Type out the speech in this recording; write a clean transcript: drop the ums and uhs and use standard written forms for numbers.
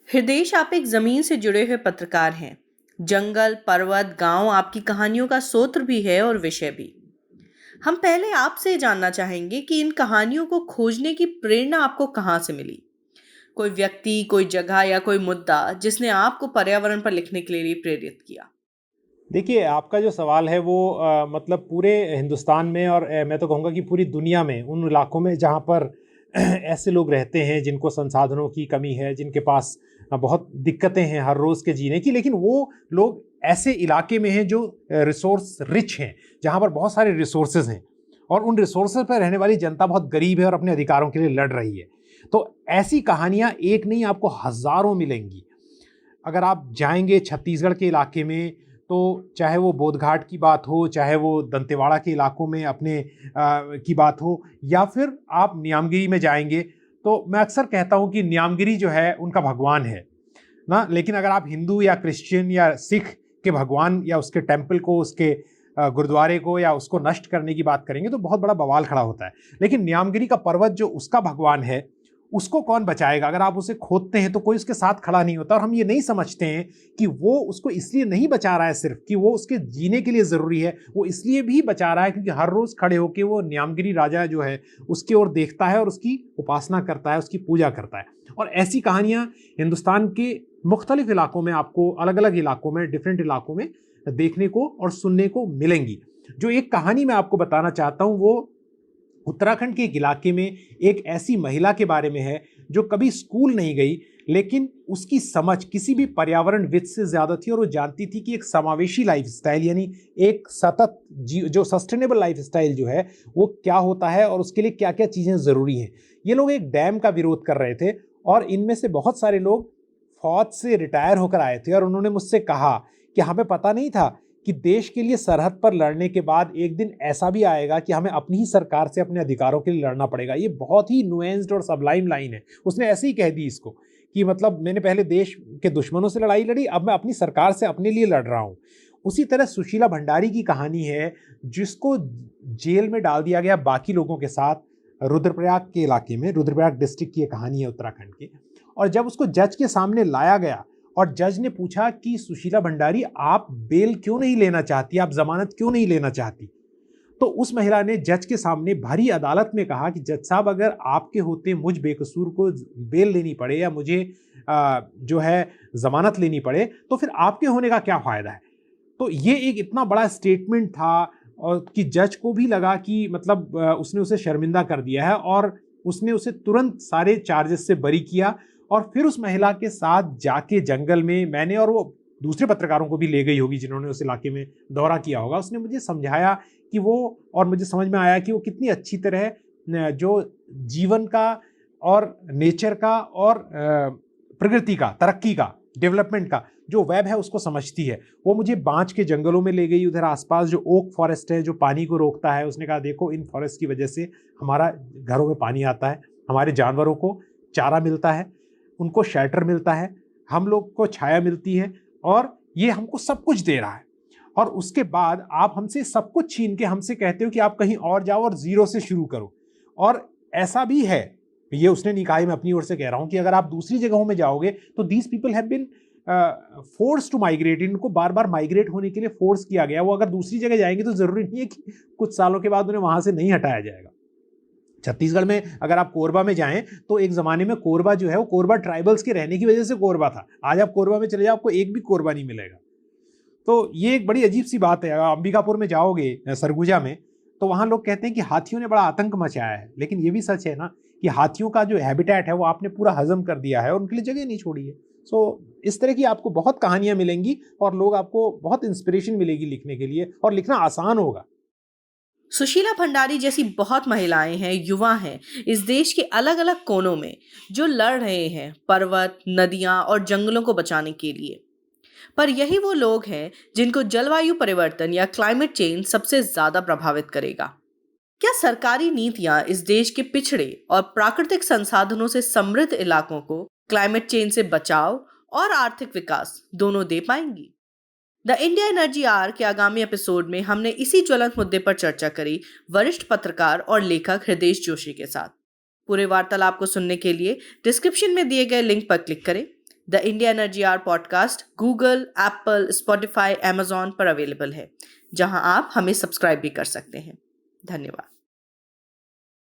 हृदेश, आप एक जमीन से जुड़े हुए पत्रकार हैं। जंगल, पर्वत, गांव आपकी कहानियों का स्रोत भी है और विषय भी। हम पहले आपसे जानना चाहेंगे कि इन कहानियों को खोजने की प्रेरणा आपको कहाँ से मिली। कोई व्यक्ति, कोई जगह या कोई मुद्दा जिसने आपको पर्यावरण पर लिखने के लिए प्रेरित किया। देखिए, आपका जो सवाल है वो मतलब पूरे हिंदुस्तान में और मैं तो कहूँगा कि पूरी दुनिया में उन इलाकों में जहाँ पर ऐसे लोग रहते हैं जिनको संसाधनों की कमी है, जिनके पास बहुत दिक्कतें हैं हर रोज़ के जीने की, लेकिन वो लोग ऐसे इलाके में हैं जो रिसोर्स रिच हैं, जहाँ पर बहुत सारे रिसोर्सेज़ हैं और उन रिसोर्सेज़ पर रहने वाली जनता बहुत गरीब है और अपने अधिकारों के लिए लड़ रही है। तो ऐसी कहानियाँ एक नहीं, आपको हज़ारों मिलेंगी। अगर आप जाएँगे छत्तीसगढ़ के इलाके में, तो चाहे वो बोधघाट की बात हो, चाहे वो दंतेवाड़ा के इलाकों में अपने की बात हो, या फिर आप न्यामगिरी में जाएँगे, तो मैं अक्सर कहता हूँ कि न्यामगिरी जो है उनका भगवान है ना। लेकिन अगर आप हिंदू या क्रिश्चियन या सिख के भगवान या उसके टेम्पल को, उसके गुरुद्वारे को या उसको नष्ट करने की बात करेंगे तो बहुत बड़ा बवाल खड़ा होता है। लेकिन न्यामगिरी का पर्वत जो उसका भगवान है, उसको कौन बचाएगा? अगर आप उसे खोदते हैं तो कोई उसके साथ खड़ा नहीं होता, और हम ये नहीं समझते हैं कि वो उसको इसलिए नहीं बचा रहा है सिर्फ कि वो उसके जीने के लिए ज़रूरी है, वो इसलिए भी बचा रहा है क्योंकि हर रोज़ खड़े होके वो न्यामगिरी राजा जो है उसकी ओर देखता है और उसकी उपासना करता है, उसकी पूजा करता है। और ऐसी कहानियाँ हिंदुस्तान के मुख्तलिफ इलाकों में, आपको अलग-अलग इलाकों में, डिफरेंट इलाकों में देखने को और सुनने को मिलेंगी। जो एक कहानी मैं आपको बताना चाहता हूँ वो उत्तराखंड के एक इलाके में एक ऐसी महिला के बारे में है जो कभी स्कूल नहीं गई, लेकिन उसकी समझ किसी भी पर्यावरणविद से ज़्यादा थी और वो जानती थी कि एक समावेशी लाइफस्टाइल, यानी एक सतत जो सस्टेनेबल लाइफस्टाइल जो है वो क्या होता है और उसके लिए क्या क्या चीज़ें ज़रूरी हैं। ये लोग एक डैम का विरोध कर रहे थे और इनमें से बहुत सारे लोग फौज से रिटायर होकर आए थे और उन्होंने मुझसे कहा कि हमें पता नहीं था कि देश के लिए सरहद पर लड़ने के बाद एक दिन ऐसा भी आएगा कि हमें अपनी ही सरकार से अपने अधिकारों के लिए लड़ना पड़ेगा। ये बहुत ही नुएंस्ड और सबलाइम लाइन है। उसने ऐसे ही कह दी इसको कि मतलब मैंने पहले देश के दुश्मनों से लड़ाई लड़ी, अब मैं अपनी सरकार से अपने लिए लड़ रहा हूँ। उसी तरह सुशीला भंडारी की कहानी है, जिसको जेल में डाल दिया गया बाकी लोगों के साथ, रुद्रप्रयाग के इलाके में। रुद्रप्रयाग डिस्ट्रिक्ट की ये कहानी है उत्तराखंड की। और जब उसको जज के सामने लाया गया और जज ने पूछा कि सुशीला भंडारी, आप बेल क्यों नहीं लेना चाहती, आप जमानत क्यों नहीं लेना चाहती, तो उस महिला ने जज के सामने भरी अदालत में कहा कि जज साहब, अगर आपके होते मुझ बेकसूर को बेल लेनी पड़े या मुझे जो है जमानत लेनी पड़े, तो फिर आपके होने का क्या फायदा है। तो ये एक इतना बड़ा स्टेटमेंट था और कि जज को भी लगा कि मतलब उसने उसे शर्मिंदा कर दिया है और उसने उसे तुरंत सारे चार्जेस से बरी किया। और फिर उस महिला के साथ जाके जंगल में मैंने, और वो दूसरे पत्रकारों को भी ले गई होगी जिन्होंने उस इलाके में दौरा किया होगा, उसने मुझे समझाया कि वो, और मुझे समझ में आया कि वो कितनी अच्छी तरह जो जीवन का और नेचर का और प्रकृति का, तरक्की का, डेवलपमेंट का जो वेब है उसको समझती है। वो मुझे बांच के जंगलों में ले गई, उधर आसपास जो ओक फॉरेस्ट है जो पानी को रोकता है। उसने कहा, देखो इन फॉरेस्ट की वजह से हमारा घरों में पानी आता है, हमारे जानवरों को चारा मिलता है, उनको शेल्टर मिलता है, हम लोग को छाया मिलती है, और ये हमको सब कुछ दे रहा है। और उसके बाद आप हमसे सब कुछ छीन के हमसे कहते हो कि आप कहीं और जाओ और जीरो से शुरू करो। और ऐसा भी है, ये उसने नहीं कहा, मैं अपनी ओर से कह रहा हूं कि अगर आप दूसरी जगहों में जाओगे तो these people have been force to migrate, इनको बार बार माइग्रेट होने के लिए फोर्स किया गया। वो अगर दूसरी जगह जाएंगे तो जरूरी नहीं है कि कुछ सालों के बाद उन्हें वहां से नहीं हटाया जाएगा। छत्तीसगढ़ में अगर आप कोरबा में जाएं तो एक जमाने में कोरबा जो है वो कोरबा ट्राइबल्स के रहने की वजह से कोरबा था। आज आप कोरबा में चले जाओ, आपको एक भी कोरबा नहीं मिलेगा। तो ये एक बड़ी अजीब सी बात है। अंबिकापुर में जाओगे, सरगुजा में, तो वहां लोग कहते हैं कि हाथियों ने बड़ा आतंक मचाया है, लेकिन ये भी सच है ना कि हाथियों का जो हैबिटेट है वो आपने पूरा हजम कर दिया है और उनके लिए जगह नहीं छोड़ी है। सो इस तरह की आपको बहुत कहानियां मिलेंगी और लोग, आपको बहुत इंस्पिरेशन मिलेगी लिखने के लिए, और लिखना आसान होगा। सुशीला भंडारी जैसी बहुत महिलाएं हैं, युवा हैं इस देश के अलग अलग कोनों में, जो लड़ रहे हैं पर्वत, नदियां और जंगलों को बचाने के लिए। पर यही वो लोग हैं जिनको जलवायु परिवर्तन या क्लाइमेट चेंज सबसे ज्यादा प्रभावित करेगा। क्या सरकारी नीतियां इस देश के पिछड़े और प्राकृतिक संसाधनों से समृद्ध इलाकों को क्लाइमेट चेंज से बचाव और आर्थिक विकास दोनों दे पाएंगी? द इंडिया एनर्जी आर के आगामी एपिसोड में हमने इसी ज्वलंत मुद्दे पर चर्चा करी वरिष्ठ पत्रकार और लेखक हृदेश जोशी के साथ। पूरे वार्तालाप को सुनने के लिए डिस्क्रिप्शन में दिए गए लिंक पर क्लिक करें। The India energy hour podcast Google, Apple, Spotify, Amazon पर अवेलेबल है, जहां आप हमें सब्सक्राइब भी कर सकते हैं। धन्यवाद।